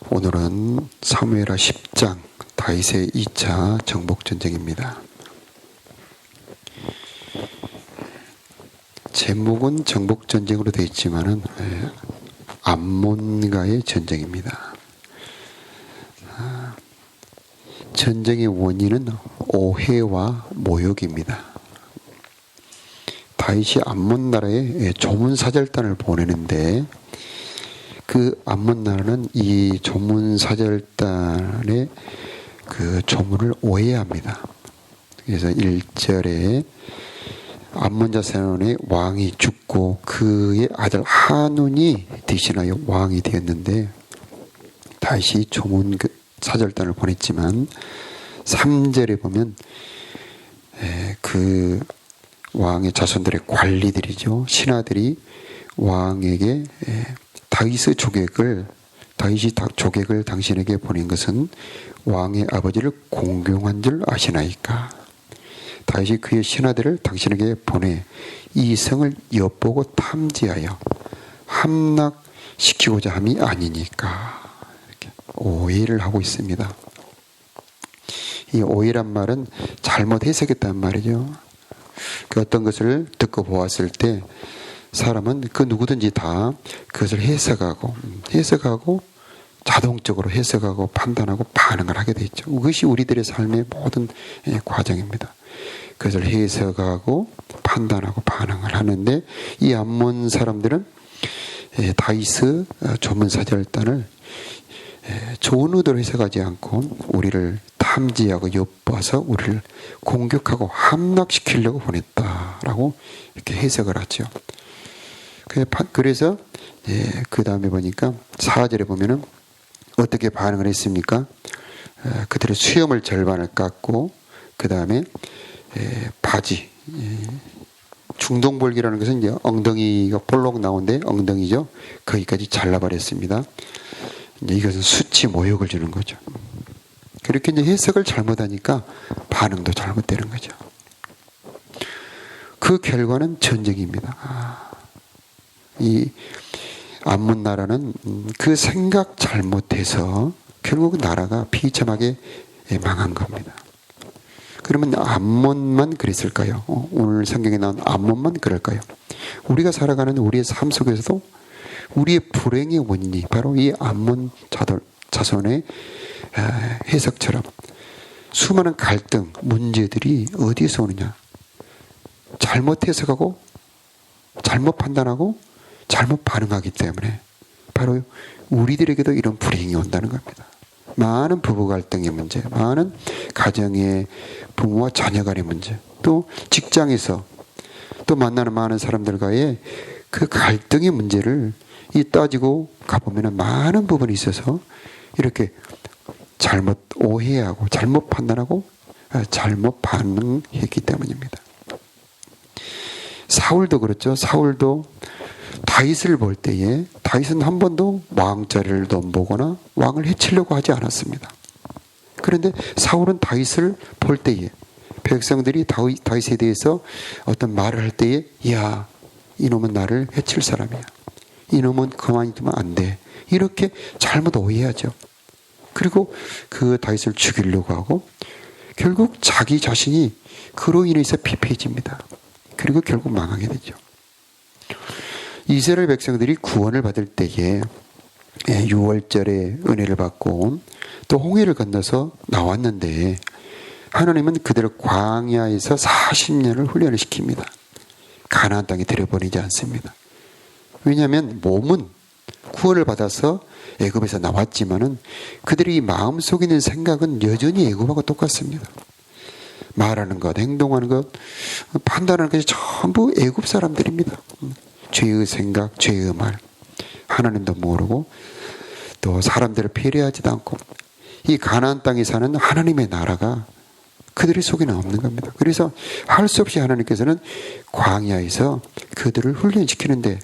오늘은 사무엘하 10장 다윗의 2차 정복전쟁입니다. 제목은 정복전쟁으로 되어 있지만은 암몬과의 전쟁입니다. 전쟁의 원인은 오해와 모욕입니다. 다윗이 암몬 나라에 조문사절단을 보내는데 그 암몬 나라는 이 조문사절단의 그 조문을 오해합니다. 그래서 1절에 암몬 자손의 왕이 죽고 그의 아들 한운이 대신하여 왕이 되었는데 다윗이 조문 사절단을 보냈지만 3절에 보면 그 왕의 자손들의 관리들이죠. 신하들이 왕에게 다윗의 조객을 당신에게 보낸 것은 왕의 아버지를 공경한 줄 아시나이까? 다윗이 그의 신하들을 당신에게 보내 이 성을 엿보고 탐지하여 함락시키고자 함이 아니니까. 이렇게 오해를 하고 있습니다. 이 오해란 말은 잘못 해석했단 말이죠. 그 어떤 것을 듣고 보았을 때 사람은 그 누구든지 다 그것을 해석하고 자동적으로 해석하고 판단하고 반응을 하게 돼 있죠. 그것이 우리들의 삶의 모든 과정입니다. 그것을 해석하고 판단하고 반응을 하는데 이 암몬 사람들은 다윗의 조문사절단을 좋은 의도로 해석하지 않고 우리를 탐지하고 엿봐서 우리를 공격하고 함락시키려고 보냈다라고 이렇게 해석을 하죠. 그래서 그 다음에 보니까 4절에 보면은 어떻게 반응을 했습니까? 그들의 수염을 절반을 깎고 그 다음에 바지 중동볼기라는 것은 이제 엉덩이가 볼록 나오는데 엉덩이죠. 거기까지 잘라버렸습니다. 이제 이것은 수치 모욕을 주는 거죠. 그렇게 이제 해석을 잘못하니까 반응도 잘못되는 거죠. 그 결과는 전쟁입니다. 이 암몬 나라는 그 생각 잘못해서 결국 나라가 비참하게 망한 겁니다. 그러면 암몬만 그랬을까요? 오늘 성경에 나온 암몬만 그럴까요? 우리가 살아가는 우리의 삶 속에서도 우리의 불행의 원인이 바로 이 암몬 자손의 해석처럼 수많은 갈등, 문제들이 어디에서 오느냐? 잘못 해석하고 잘못 판단하고 잘못 반응하기 때문에 바로 우리들에게도 이런 불행이 온다는 겁니다. 많은 부부 갈등의 문제, 많은 가정의 부모와 자녀 간의 문제, 또 직장에서 또 만나는 많은 사람들과의 그 갈등의 문제를 따지고 가보면 많은 부분이 있어서 이렇게 잘못 오해하고 잘못 판단하고 잘못 반응했기 때문입니다. 사울도 그렇죠. 사울도 다윗을 볼 때에 다윗은 한 번도 왕자리를 넘보거나 왕을 해치려고 하지 않았습니다. 그런데 사울은 다윗을 볼 때에 백성들이 다윗에 대해서 어떤 말을 할 때에 야, 이놈은 나를 해칠 사람이야. 이놈은 가만히 두면 안 돼. 이렇게 잘못 오해하죠. 그리고 그 다윗을 죽이려고 하고 결국 자기 자신이 그로 인해서 피폐해집니다. 그리고 결국 망하게 되죠. 이스라엘 백성들이 구원을 받을 때에 6월절에 은혜를 받고 또 홍해를 건너서 나왔는데 하나님은 그들을 광야에서 40년을 훈련을 시킵니다. 가나안 땅에 들여보내지 않습니다. 왜냐하면 몸은 구원을 받아서 애굽에서 나왔지만은 그들이 마음속에 있는 생각은 여전히 애굽하고 똑같습니다. 말하는 것, 행동하는 것, 판단하는 것이 전부 애굽 사람들입니다. 죄의 생각, 죄의 말, 하나님도 모르고 또 사람들을 배려하지도 않고 이 가나안 땅에 사는 하나님의 나라가 그들의 속에는 없는 겁니다. 그래서 할 수 없이 하나님께서는 광야에서 그들을 훈련시키는데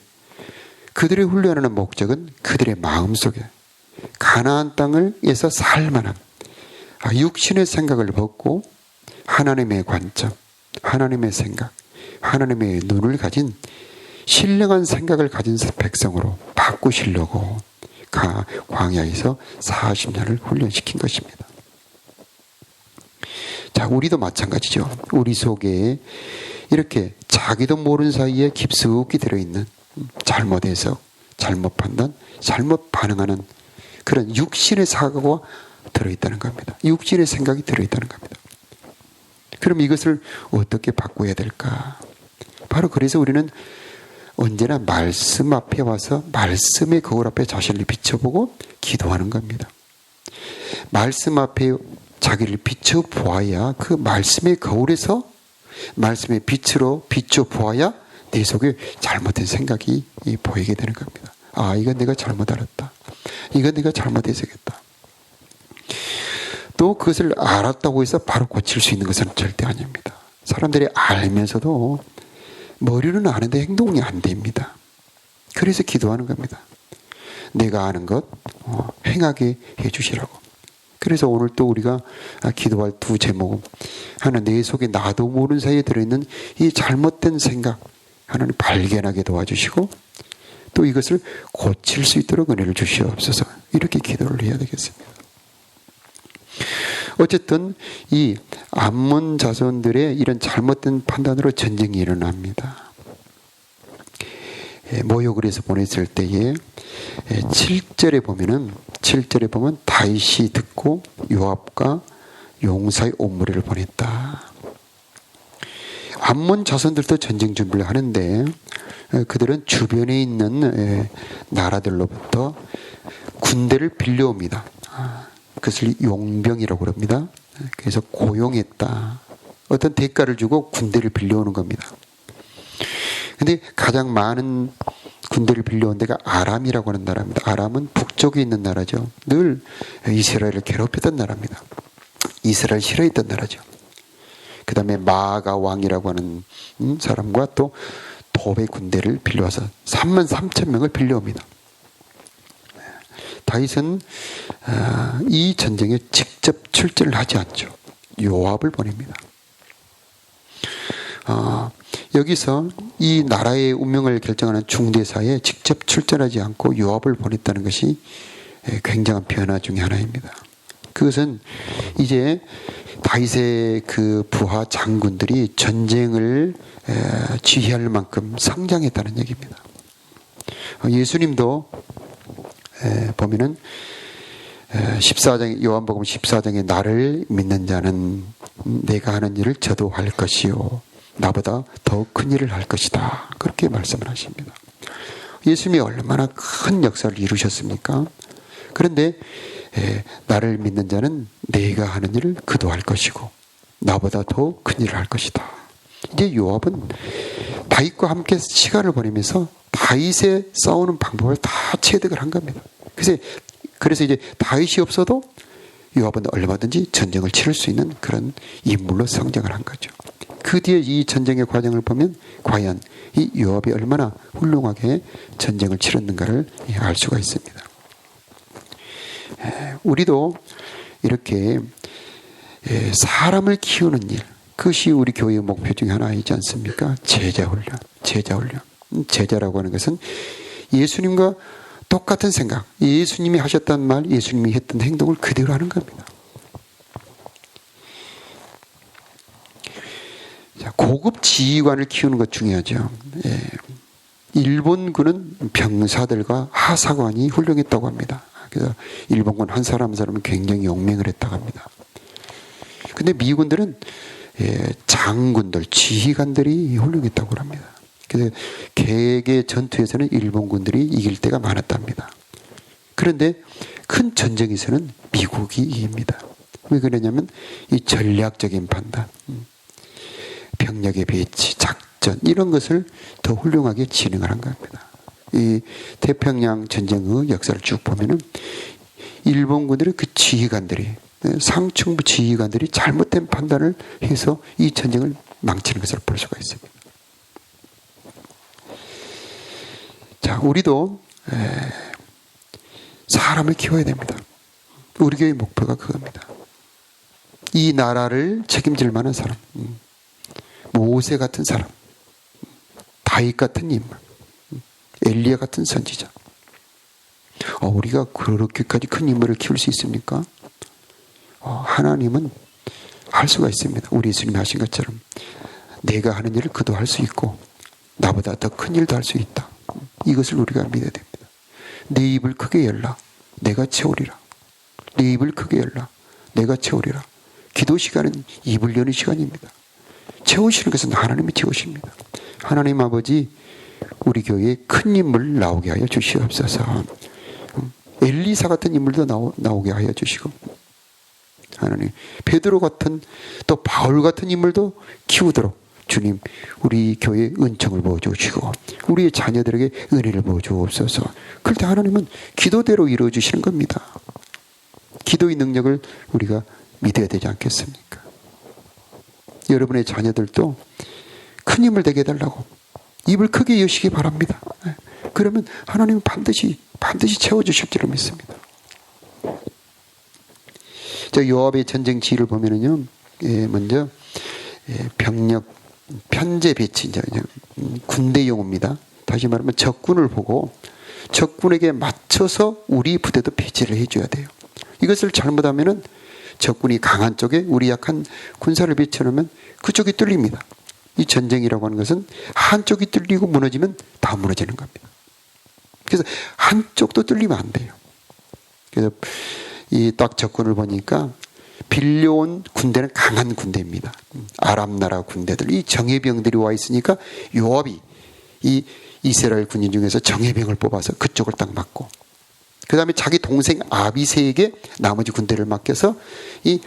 그들의 훈련하는 목적은 그들의 마음속에 가나안 땅에서 살만한 육신의 생각을 벗고 하나님의 관점, 하나님의 생각, 하나님의 눈을 가진 신령한 생각을 가진 백성으로 바꾸시려고 광야에서 40년을 훈련시킨 것입니다. 자, 우리도 마찬가지죠. 우리 속에 이렇게 자기도 모르는 사이에 깊숙이 들어있는 잘못 해석, 잘못 판단, 잘못 반응하는 그런 육신의 사고가 들어있다는 겁니다. 육신의 생각이 들어있다는 겁니다. 그럼 이것을 어떻게 바꿔야 될까? 바로 그래서 우리는 언제나 말씀 앞에 와서 말씀의 거울 앞에 자신을 비춰보고 기도하는 겁니다. 말씀 앞에 자기를 비춰보아야 그 말씀의 거울에서 말씀의 빛으로 비춰보아야 내 속에 잘못된 생각이 보이게 되는 겁니다. 아, 이건 내가 잘못 알았다. 이건 내가 잘못 해석했다. 또 그것을 알았다고 해서 바로 고칠 수 있는 것은 절대 아닙니다. 사람들이 알면서도 머리는 아는데 행동이 안 됩니다. 그래서 기도하는 겁니다. 내가 아는 것 행하게 해주시라고. 그래서 오늘 또 우리가 기도할 두 제목은 하나, 내 속에 나도 모르는 사이에 들어있는 이 잘못된 생각 하나님 발견하게 도와주시고 또 이것을 고칠 수 있도록 은혜를 주시옵소서. 이렇게 기도를 해야 되겠습니다. 어쨌든 이 암몬 자손들의 이런 잘못된 판단으로 전쟁이 일어납니다. 모욕을 해서 보냈을 때에 7절에 보면 다윗이 듣고 요압과 용사의 온 무리를 보냈다. 암몬 자손들도 전쟁 준비를 하는데 그들은 주변에 있는 나라들로부터 군대를 빌려옵니다. 그것을 용병이라고 합니다. 그래서 고용했다. 어떤 대가를 주고 군대를 빌려오는 겁니다. 근데 가장 많은 군대를 빌려온 데가 아람이라고 하는 나라입니다. 아람은 북쪽에 있는 나라죠. 늘 이스라엘을 괴롭혔던 나라입니다. 이스라엘 싫어했던 나라죠. 그 다음에 마아가 왕이라고 하는 사람과 또 도배 군대를 빌려와서 33,000명을 빌려옵니다. 다윗은 이 전쟁에 직접 출전을 하지 않죠. 요압을 보냅니다. 여기서 이 나라의 운명을 결정하는 중대사에 직접 출전하지 않고 요압을 보냈다는 것이 굉장한 변화 중에 하나입니다. 그것은 이제 다윗의 그 부하 장군들이 전쟁을 지휘할 만큼 성장했다는 얘기입니다. 예수님도 보면은 14장, 요한복음 14장에 나를 믿는 자는 내가 하는 일을 저도 할 것이요 나보다 더 큰 일을 할 것이다. 그렇게 말씀을 하십니다. 예수님이 얼마나 큰 역사를 이루셨습니까? 그런데 나를 믿는 자는 내가 하는 일을 그도 할 것이고 나보다 더 큰 일을 할 것이다. 이제 요압은 다윗과 함께 시간을 보내면서 다윗의 싸우는 방법을 다 체득을 한 겁니다. 그래서 이제 다윗이 없어도 요압은 얼마든지 전쟁을 치를 수 있는 그런 인물로 성장을 한 거죠. 그 뒤에 이 전쟁의 과정을 보면 과연 이 요압이 얼마나 훌륭하게 전쟁을 치렀는가를 알 수가 있습니다. 우리도 이렇게 사람을 키우는 일, 그것이 우리 교회의 목표 중에 하나이지 않습니까? 제자훈련. 제자라고 하는 것은 예수님과 똑같은 생각, 예수님이 하셨던 말, 예수님이 했던 행동을 그대로 하는 겁니다. 자, 고급 지휘관을 키우는 것 중요하죠. 일본군은 병사들과 하사관이 훌륭했다고 합니다. 그래서 일본군 한 사람 한 사람은 굉장히 용맹을 했다고 합니다. 근데 미군들은 장군들, 지휘관들이 훌륭했다고 합니다. 그래서 개개 전투에서는 일본군들이 이길 때가 많았답니다. 그런데 큰 전쟁에서는 미국이 이깁니다. 왜 그러냐면 이 전략적인 판단, 병력의 배치, 작전 이런 것을 더 훌륭하게 진행을 한 겁니다. 이 태평양 전쟁의 역사를 쭉 보면은 일본군들의 그 지휘관들이 상층부 지휘관들이 잘못된 판단을 해서 이 전쟁을 망치는 것을 볼 수가 있습니다. 자, 우리도 사람을 키워야 됩니다. 우리 교회의 목표가 그겁니다. 이 나라를 책임질 만한 사람, 모세 같은 사람, 다윗 같은 인물, 엘리야 같은 선지자. 우리가 그렇게까지 큰 인물을 키울 수 있습니까? 하나님은 할 수가 있습니다. 우리 예수님이 하신 것처럼 내가 하는 일을 그도 할 수 있고 나보다 더 큰 일도 할 수 있다. 이것을 우리가 믿어야 됩니다. 내 입을 크게 열라. 내가 채우리라. 내 입을 크게 열라. 내가 채우리라. 기도 시간은 입을 여는 시간입니다. 채우시는 것은 하나님이 채우십니다. 하나님 아버지, 우리 교회에 큰 인물 나오게 하여 주시옵소서. 엘리사 같은 인물도 나오게 하여 주시고, 하나님 베드로 같은 또 바울 같은 인물도 키우도록 주님 우리 교회에 은총을 부어주시고 우리의 자녀들에게 은혜를 부어주옵소서. 그럴 때 하나님은 기도대로 이루어주시는 겁니다. 기도의 능력을 우리가 믿어야 되지 않겠습니까? 여러분의 자녀들도 큰 힘을 되게 해달라고 입을 크게 여시기 바랍니다. 그러면 하나님은 반드시 채워주실 줄로 믿습니다. 저 요압의 전쟁 지휘를 보면은요, 먼저 병력 편제 배치, 이제 군대 용어입니다. 다시 말하면 적군을 보고 적군에게 맞춰서 우리 부대도 배치를 해줘야 돼요. 이것을 잘못하면은 적군이 강한 쪽에 우리 약한 군사를 배치하면 그쪽이 뚫립니다. 이 전쟁이라고 하는 것은 한쪽이 뚫리고 무너지면 다 무너지는 겁니다. 그래서 한쪽도 뚫리면 안 돼요. 그래서 이 딱 적군을 보니까 빌려온 군대는 강한 군대입니다. 아람 나라 군대들, 이 정예병들이 와 있으니까 요압이 이 이스라엘 군인 중에서 정예병을 뽑아서 그쪽을 딱 맞고, 그 다음에 자기 동생 아비새에게 나머지 군대를 맡겨서 이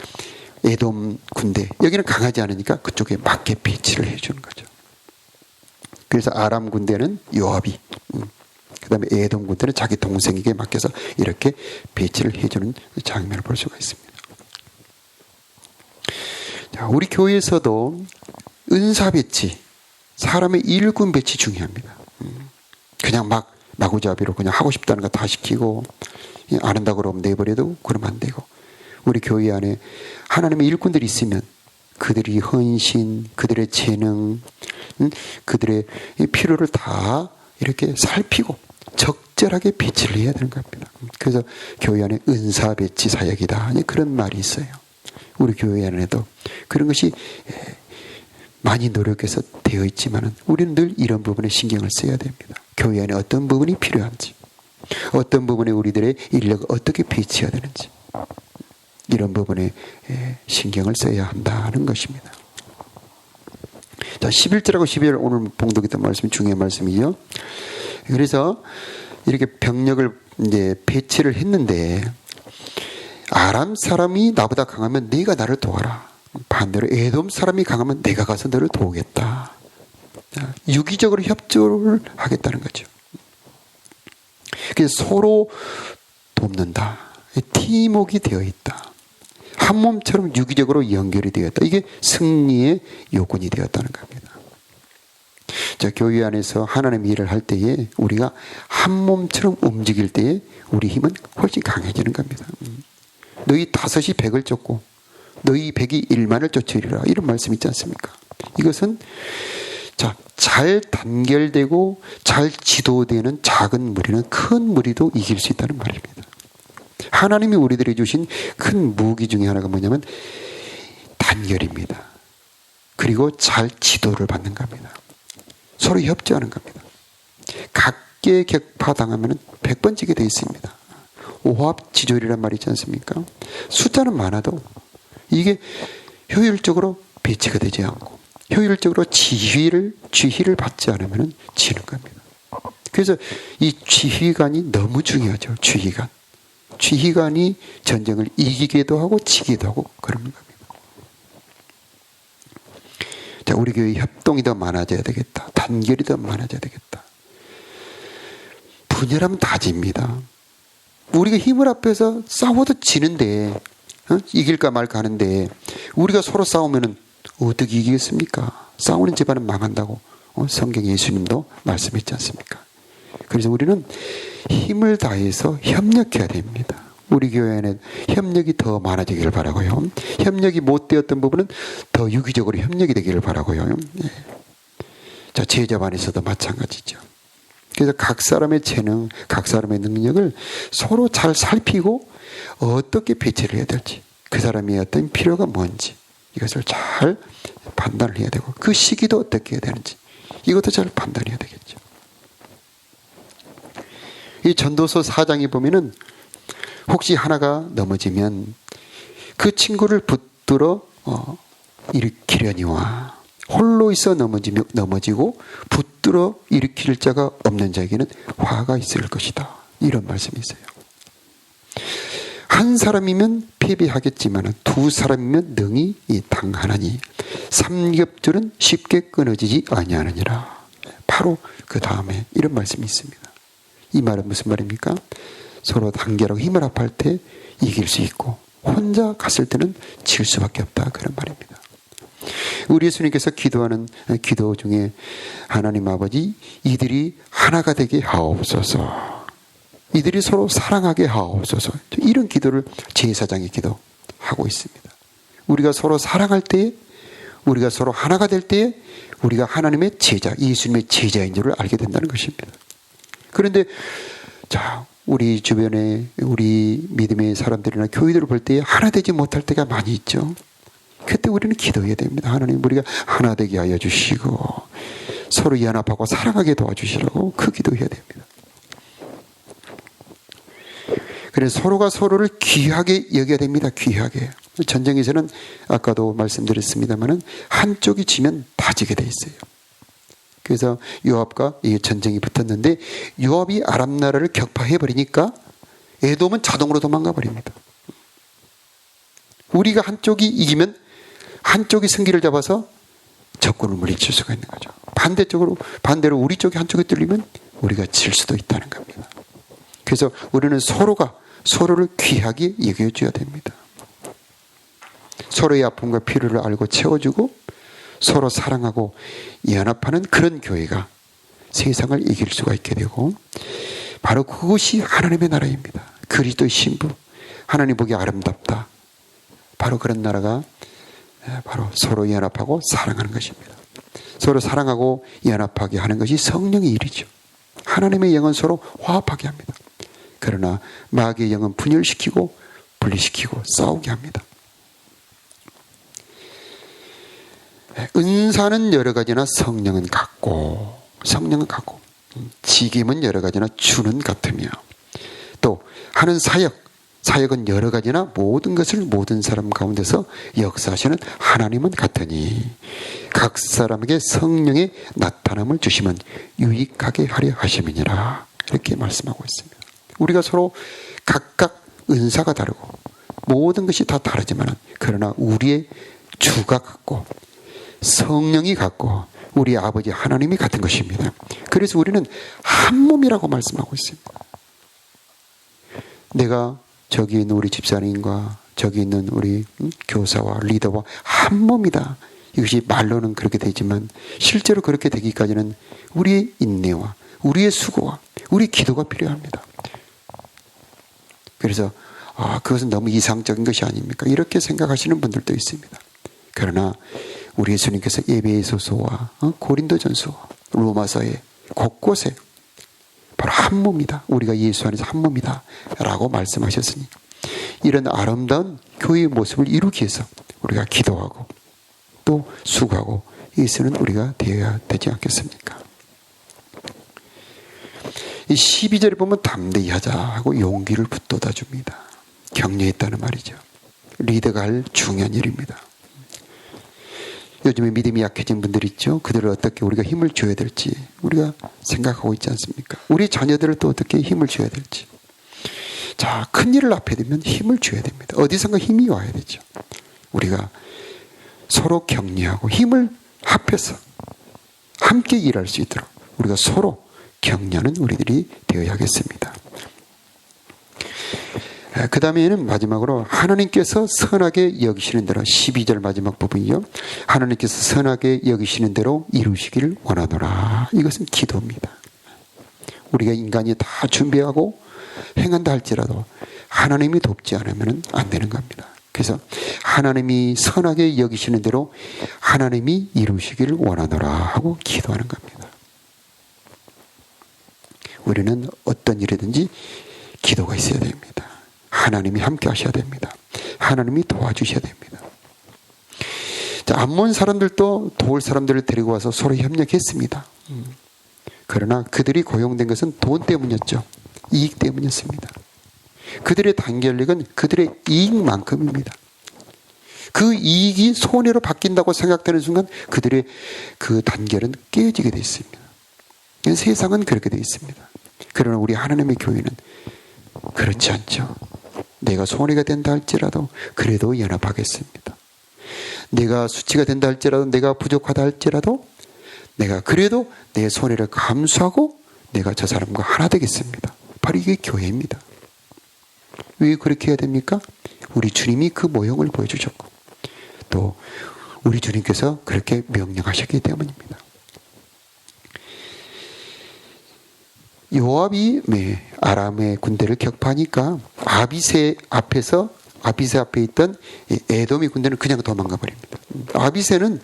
에돔 군대, 여기는 강하지 않으니까 그쪽에 맞게 배치를 해주는 거죠. 그래서 아람 군대는 요압이, 그 다음에 에돔 군대는 자기 동생에게 맡겨서 이렇게 배치를 해주는 장면을 볼 수가 있습니다. 자, 우리 교회에서도 은사 배치, 사람의 일꾼 배치 중요합니다. 그냥 마구잡이로 그냥 하고 싶다는 거 다 시키고 안 한다고 그러면 내버려도 그러면 안 되고, 우리 교회 안에 하나님의 일꾼들이 있으면 그들이 헌신, 그들의 재능, 그들의 필요를 다 이렇게 살피고 적절하게 배치를 해야 되는 겁니다. 그래서 교회 안에 은사 배치 사역이다, 그런 말이 있어요. 우리 교회 안에도 그런 것이 많이 노력해서 되어 있지만 우리는 늘 이런 부분에 신경을 써야 됩니다. 교회 안에 어떤 부분이 필요한지, 어떤 부분에 우리들의 인력을 어떻게 배치해야 되는지, 이런 부분에 신경을 써야 한다는 것입니다. 자, 11절하고 12절 오늘 봉독했던 말씀이 중요한 말씀이죠. 그래서 이렇게 병력을 이제 배치를 했는데, 아람 사람이 나보다 강하면 네가 나를 도와라. 반대로 에돔 사람이 강하면 내가 가서 너를 도우겠다. 유기적으로 협조를 하겠다는 거죠. 그래서 서로 돕는다. 팀워크가 되어 있다. 한 몸처럼 유기적으로 연결이 되었다. 이게 승리의 요건이 되었다는 겁니다. 자, 교회 안에서 하나님 일을 할 때에 우리가 한 몸처럼 움직일 때에 우리 힘은 훨씬 강해지는 겁니다. 너희 5이 100을 쫓고 너희 100이 1만을 쫓으리라, 이런 말씀 있지 않습니까? 이것은 잘 단결되고 잘 지도되는 작은 무리는 큰 무리도 이길 수 있다는 말입니다. 하나님이 우리들에게 주신 큰 무기 중에 하나가 뭐냐면 단결입니다. 그리고 잘 지도를 받는 겁니다. 서로 협조하는 겁니다. 각계격파당하면 100번 지게 되어 있습니다. 오합지졸이란 말이 있지 않습니까? 숫자는 많아도 이게 효율적으로 배치가 되지 않고 효율적으로 지휘를 받지 않으면 지는 겁니다. 그래서 이 지휘관이 너무 중요하죠. 지휘관이 전쟁을 이기기도 하고 지기도 하고 그런 겁니다. 자, 우리 교회 협동이 더 많아져야 되겠다. 단결이 더 많아져야 되겠다. 분열하면 다 집니다. 우리가 힘을 합해서 싸워도 지는데, 이길까 말까 하는데 우리가 서로 싸우면은 어떻게 이기겠습니까? 싸우는 집안은 망한다고 성경 예수님도 말씀했지 않습니까? 그래서 우리는 힘을 다해서 협력해야 됩니다. 우리 교회 안에 협력이 더 많아지기를 바라고요. 협력이 못 되었던 부분은 더 유기적으로 협력이 되기를 바라고요. 자, 제자반에서도 마찬가지죠. 그래서 각 사람의 재능, 각 사람의 능력을 서로 잘 살피고 어떻게 배치를 해야 될지, 그 사람의 어떤 필요가 뭔지 이것을 잘 판단을 해야 되고, 그 시기도 어떻게 해야 되는지 이것도 잘 판단해야 되겠죠. 이 전도서 4장에 보면은 혹시 하나가 넘어지면 그 친구를 붙들어 일으키려니와 홀로 있어 넘어지고 붙들어 일으킬 자가 없는 자에게는 화가 있을 것이다. 이런 말씀이 있어요. 한 사람이면 패배하겠지만 두 사람이면 능히 당하나니 삼겹줄은 쉽게 끊어지지 아니하느니라. 바로 그 다음에 이런 말씀이 있습니다. 이 말은 무슨 말입니까? 서로 단결하고 힘을 합할 때 이길 수 있고 혼자 갔을 때는 질 수밖에 없다. 그런 말입니다. 우리 예수님께서 기도하는 기도 중에 하나님 아버지, 이들이 하나가 되게 하옵소서, 이들이 서로 사랑하게 하옵소서, 이런 기도를 제사장의 기도하고 있습니다. 우리가 서로 사랑할 때에, 우리가 서로 하나가 될 때에 우리가 하나님의 제자, 예수님의 제자인 줄을 알게 된다는 것입니다. 그런데 자, 우리 주변에 우리 믿음의 사람들이나 교회들을 볼 때 하나 되지 못할 때가 많이 있죠. 그때 우리는 기도해야 됩니다. 하나님, 우리가 하나 되게 하여 주시고 서로 연합하고 사랑하게 도와주시라고 그 기도해야 됩니다. 그래서 서로가 서로를 귀하게 여겨야 됩니다. 귀하게. 전쟁에서는 아까도 말씀드렸습니다마는 한쪽이 지면 다 지게 돼 있어요. 그래서 요압과 이 전쟁이 붙었는데 요압이 아람 나라를 격파해 버리니까 에돔은 자동으로 도망가 버립니다. 우리가 한쪽이 이기면 한쪽이 승기를 잡아서 적군을 물리칠 수가 있는 거죠. 반대로 우리 쪽이 한쪽이 뚫리면 우리가 질 수도 있다는 겁니다. 그래서 우리는 서로가 서로를 귀하게 여겨줘야 됩니다. 서로의 아픔과 필요를 알고 채워주고 서로 사랑하고 연합하는 그런 교회가 세상을 이길 수가 있게 되고, 바로 그것이 하나님의 나라입니다. 그리스도의 신부, 하나님 보기 아름답다. 바로 그런 나라가 바로 서로 연합하고 사랑하는 것입니다. 서로 사랑하고 연합하게 하는 것이 성령의 일이죠. 하나님의 영은 서로 화합하게 합니다. 그러나 마귀의 영은 분열시키고 분리시키고 싸우게 합니다. 은사는 여러 가지나 성령은 같고 직임은 여러 가지나 주는 같으며, 또 하는 사역은 여러 가지나 모든 것을 모든 사람 가운데서 역사하시는 하나님은 같으니 각 사람에게 성령의 나타남을 주시면 유익하게 하려 하심이니라. 이렇게 말씀하고 있습니다. 우리가 서로 각각 은사가 다르고 모든 것이 다 다르지만 그러나 우리의 주가 같고 성령이 같고 우리 아버지 하나님이 같은 것입니다. 그래서 우리는 한 몸이라고 말씀하고 있습니다. 내가 저기 있는 우리 집사님과 저기 있는 우리 교사와 리더와 한 몸이다. 이것이 말로는 그렇게 되지만 실제로 그렇게 되기까지는 우리의 인내와 우리의 수고와 우리 기도가 필요합니다. 그래서 그것은 너무 이상적인 것이 아닙니까? 이렇게 생각하시는 분들도 있습니다. 그러나 우리 예수님께서 에베소서와 고린도전서, 로마서에 곳곳에 바로 한 몸이다. 우리가 예수 안에서 한 몸이다. 라고 말씀하셨으니 이런 아름다운 교회의 모습을 이루기 위해서 우리가 기도하고 또 수고하고 예수는 우리가 되어야 되지 않겠습니까? 이 12절에 보면 담대히 하자 하고 용기를 붙돋아 줍니다. 격려했다는 말이죠. 리더가 할 중요한 일입니다. 요즘에 믿음이 약해진 분들 있죠. 그들을 어떻게 우리가 힘을 줘야 될지 우리가 생각하고 있지 않습니까? 우리 자녀들을 또 어떻게 힘을 줘야 될지. 자, 큰 일을 앞에 두면 힘을 줘야 됩니다. 어디선가 힘이 와야 되죠. 우리가 서로 격려하고 힘을 합해서 함께 일할 수 있도록 우리가 서로 격려하는 우리들이 되어야겠습니다. 그 다음에는 마지막으로 하나님께서 선하게 여기시는 대로 12절 마지막 부분이요. 하나님께서 선하게 여기시는 대로 이루시기를 원하노라. 이것은 기도입니다. 우리가 인간이 다 준비하고 행한다 할지라도 하나님이 돕지 않으면 안 되는 겁니다. 그래서 하나님이 선하게 여기시는 대로 하나님이 이루시기를 원하노라 하고 기도하는 겁니다. 우리는 어떤 일이든지 기도가 있어야 됩니다. 하나님이 함께 하셔야 됩니다. 하나님이 도와주셔야 됩니다. 자, 암몬 사람들도 도울 사람들을 데리고 와서 서로 협력했습니다. 그러나 그들이 고용된 것은 돈 때문이었죠. 이익 때문이었습니다. 그들의 단결력은 그들의 이익만큼입니다. 그 이익이 손해로 바뀐다고 생각되는 순간 그들의 그 단결은 깨지게 되어 있습니다. 세상은 그렇게 되어 있습니다. 그러나 우리 하나님의 교회는 그렇지 않죠. 내가 손해가 된다 할지라도 그래도 연합하겠습니다. 내가 수치가 된다 할지라도, 내가 부족하다 할지라도 내가 그래도 내 손해를 감수하고 내가 저 사람과 하나 되겠습니다. 바로 이게 교회입니다. 왜 그렇게 해야 됩니까? 우리 주님이 그 모형을 보여주셨고 또 우리 주님께서 그렇게 명령하셨기 때문입니다. 요압이 아람의 군대를 격파하니까 아비새 앞에 있던 에돔의 군대는 그냥 도망가 버립니다. 아비새는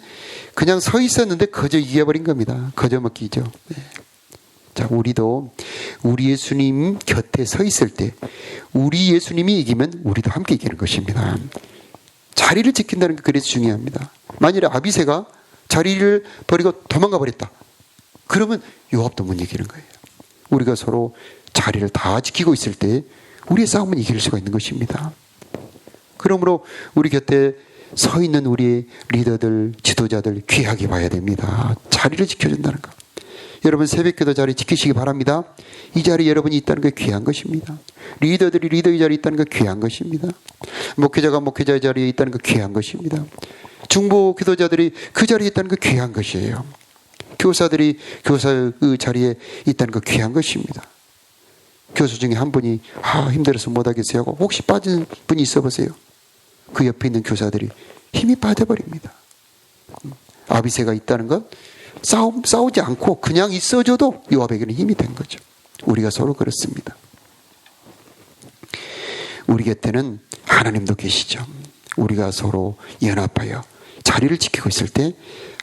그냥 서 있었는데 거저 이겨버린 겁니다. 거저 먹기죠. 자, 우리도 우리 예수님 곁에 서 있을 때 우리 예수님이 이기면 우리도 함께 이기는 것입니다. 자리를 지킨다는 게 그래서 중요합니다. 만일에 아비새가 자리를 버리고 도망가 버렸다. 그러면 요압도 못 이기는 거예요. 우리가 서로 자리를 다 지키고 있을 때 우리의 싸움은 이길 수가 있는 것입니다. 그러므로 우리 곁에 서 있는 우리의 리더들, 지도자들 귀하게 봐야 됩니다. 자리를 지켜준다는 것. 여러분 새벽기도 자리 지키시기 바랍니다. 이 자리에 여러분이 있다는 게 귀한 것입니다. 리더들이 리더의 자리에 있다는 게 귀한 것입니다. 목회자가 목회자의 자리에 있다는 게 귀한 것입니다. 중보 기도자들이 그 자리에 있다는 게 귀한 것이에요. 교사들이 교사의 자리에 있다는 거 귀한 것입니다. 교수 중에 한 분이 힘들어서 못하겠어요 하고 혹시 빠진 분이 있어 보세요. 그 옆에 있는 교사들이 힘이 빠져버립니다. 아비새가 있다는 건 싸우지 않고 그냥 있어줘도 요압에게는 힘이 된 거죠. 우리가 서로 그렇습니다. 우리 곁에는 하나님도 계시죠. 우리가 서로 연합하여 자리를 지키고 있을 때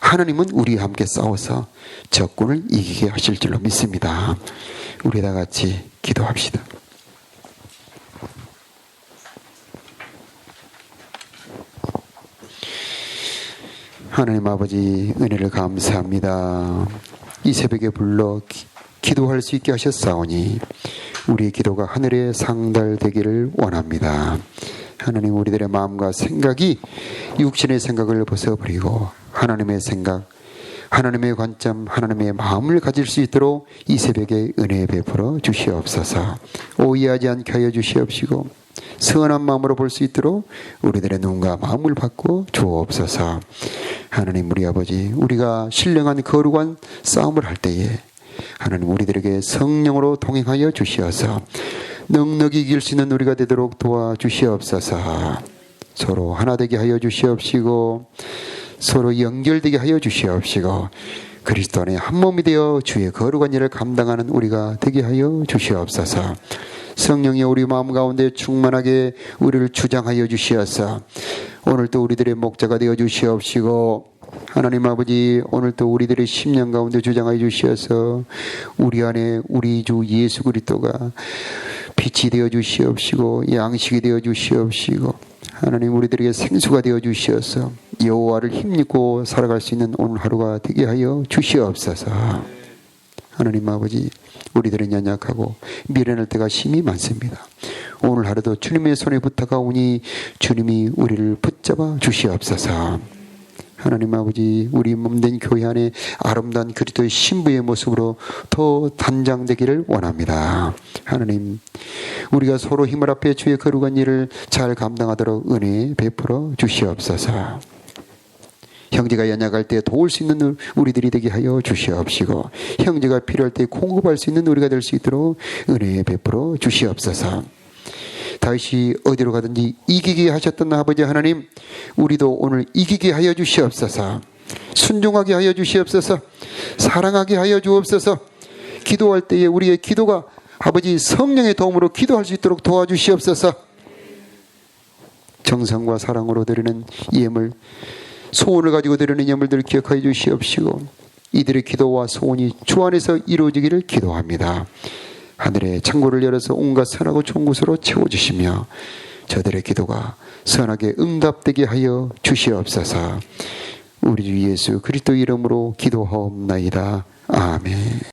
하나님은 우리와 함께 싸워서 적군을 이기게 하실 줄로 믿습니다. 우리 다 같이 기도합시다. 하나님 아버지 은혜를 감사합니다. 이 새벽에 불러 기도할 수 있게 하셨사오니 우리의 기도가 하늘에 상달되기를 원합니다. 하나님 우리들의 마음과 생각이 육신의 생각을 벗어버리고 하나님의 생각, 하나님의 관점, 하나님의 마음을 가질 수 있도록 이 새벽에 은혜 베풀어 주시옵소서. 오해하지 않게 하여 주시옵시고 선한 마음으로 볼 수 있도록 우리들의 눈과 마음을 바꿔 주옵소서. 하나님 우리 아버지, 우리가 신령한 거룩한 싸움을 할 때에 하나님 우리들에게 성령으로 동행하여 주시어서 넉넉히 이길 수 있는 우리가 되도록 도와주시옵소서. 서로 하나 되게 하여 주시옵시고 서로 연결되게 하여 주시옵시고 그리스도 안에 한 몸이 되어 주의 거룩한 일을 감당하는 우리가 되게 하여 주시옵소서. 성령이 우리 마음 가운데 충만하게 우리를 주장하여 주시어서 오늘도 우리들의 목자가 되어 주시옵시고 하나님 아버지 오늘도 우리들의 심령 가운데 주장하여 주시어서 우리 안에 우리 주 예수 그리스도가 빛이 되어 주시옵시고 양식이 되어 주시옵시고 하나님 우리들에게 생수가 되어 주시어서 여호와를 힘입고 살아갈 수 있는 오늘 하루가 되게 하여 주시옵소서. 하나님 아버지 우리들은 연약하고 미련할 때가 심히 많습니다. 오늘 하루도 주님의 손에 부탁하오니 주님이 우리를 붙잡아 주시옵소서. 하나님 아버지 우리 몸된 교회 안에 아름다운 그리스도의 신부의 모습으로 더 단장되기를 원합니다. 하나님 우리가 서로 힘을 합해 주의 거룩한 일을 잘 감당하도록 은혜 베풀어 주시옵소서. 형제가 연약할 때 도울 수 있는 우리들이 되게 하여 주시옵시고 형제가 필요할 때 공급할 수 있는 우리가 될 수 있도록 은혜 베풀어 주시옵소서. 다윗이 어디로 가든지 이기게 하셨던 아버지 하나님 우리도 오늘 이기게 하여 주시옵소서. 순종하게 하여 주시옵소서. 사랑하게 하여 주옵소서. 기도할 때에 우리의 기도가 아버지 성령의 도움으로 기도할 수 있도록 도와주시옵소서. 정성과 사랑으로 드리는 예물 소원을 가지고 드리는 예물들을 기억하여 주시옵시고 이들의 기도와 소원이 주 안에서 이루어지기를 기도합니다. 하늘의 창고를 열어서 온갖 선하고 좋은 것으로 채워주시며 저들의 기도가 선하게 응답되게 하여 주시옵소서. 우리 주 예수 그리스도 이름으로 기도하옵나이다. 아멘.